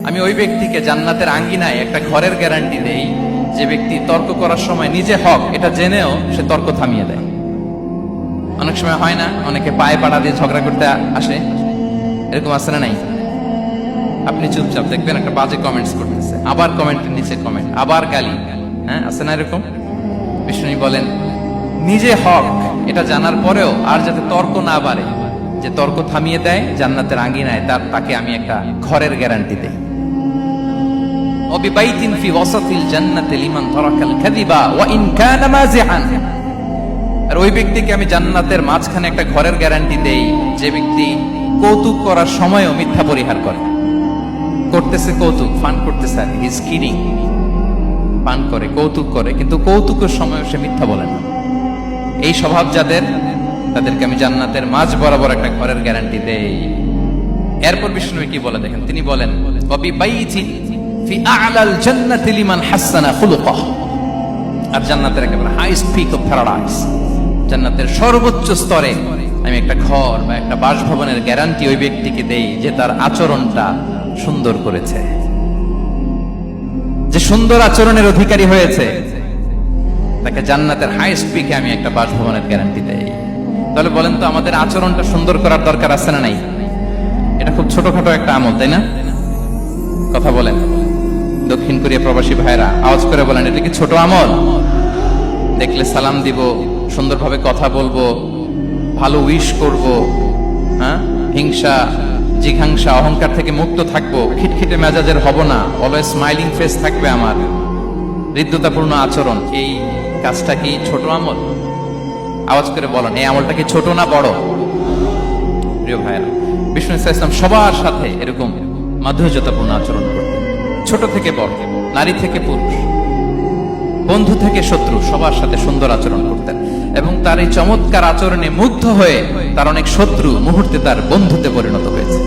আমি ওই ব্যক্তিকে জান্নাতের আঙ্গিনায় একটা ঘরের গ্যারান্টি দেই যে ব্যক্তি তর্ক করার সময় নিজে হক এটা জেনেও সে তর্ক থামিয়ে দেয়। অনেক সময় হয় না, অনেকে পায়ে পাড়া দিয়ে ঝগড়া করতে আসে, এরকম আছে না নাই? আপনি চুপচাপ দেখবেন একটা বাজে কমেন্টস করতেছে, আবার কমেন্টের নিচে কমেন্ট, আবার গালি, হ্যাঁ আছে না এরকম? বিষ্ণু বলেন নিজে হক এটা জানার পরেও আর যাতে তর্ক না বাড়ে, যে তর্ক থামিয়ে দেয় জান্নাতের আঙ্গিনায় তাকে আমি একটা ঘরের গ্যারান্টি দেই। ওয়াবিবাইতিন ফি ওয়াসাতিল জান্নাতি লিমান তারাকাল কাযিবা ওয়া ইন কানা মাযিআন। আর ওই ব্যক্তিকে আমি জান্নাতের মাঝখানে একটা ঘরের গ্যারান্টি দেই যে ব্যক্তি কৌতুক করার সময়ও মিথ্যা পরিহার করে। করতেছে কৌতুক, ফান করতেছে, আর হি ইজ কিডিং, পান করে, কৌতুক করে, কিন্তু কৌতুকের সময় সে মিথ্যা বলে না। এই স্বভাব যাদের, তাদেরকে আমি জান্নাতের মাঝ বরাবর একটা ঘরের গ্যারান্টি দেই। এরপর বিষ্ণু কি বলে দেখেন, তিনি বলেন ওয়াবিবাইতিন ফি আ'লাল জান্নাতি লিমান হাসানা খুলুকাহ। আর জান্নাতের একেবারে হাইস্ট পিক অফ প্যারাডাইস, জান্নাতের সর্বোচ্চ স্তরে আমি একটা ঘর বা একটা বাসভবনের গ্যারান্টি ওই ব্যক্তিকে দেই যে তার আচরণটা সুন্দর করেছে, যে সুন্দর আচরণের অধিকারী হয়েছে, তাকে জান্নাতের হাইস্ট পিকে আমি একটা বাসভবনের গ্যারান্টি দেই। তাহলে বলেন তো আমাদের আচরণটা সুন্দর করার দরকার আছে না নাই? এটা খুব ছোটখাটো একটা আমল, তাই না? কথা বলেন, দক্ষিণ কোরিয়া প্রবাসী ভাইরা আওয়াজ করে বলেন, এটা কি ছোট আমল? দেখলে সালাম দিব, সুন্দরভাবে কথা বলবো, ভালো উইশ করব, হ্যাঁ, হিংসা জিঘাংসা অহংকার থেকে মুক্ত থাকবো, খিটখিটে মেজাজের হব না, অলওয়েজ স্মাইলিং ফেস থাকবে আমার, হৃদ্যতাপূর্ণ আচরণ। এই কাজটা কি ছোট আমল? আওয়াজ করে বলেন, এই আমলটা কি ছোট না বড়? প্রিয় ভাইরা, বিষ্ণু ইসলাম সবার সাথে এরকম মাধুর্যতাপূর্ণ আচরণ করতেন, ছোট থেকে বড়, নারী থেকে পুরুষ, বন্ধু থেকে শত্রু, সবার সাথে সুন্দর আচরণ করতেন। এবং তার এই চমৎকার আচরণে মুগ্ধ হয়ে তার অনেক শত্রু মুহূর্তে তার বন্ধুতে পরিণত হয়েছে।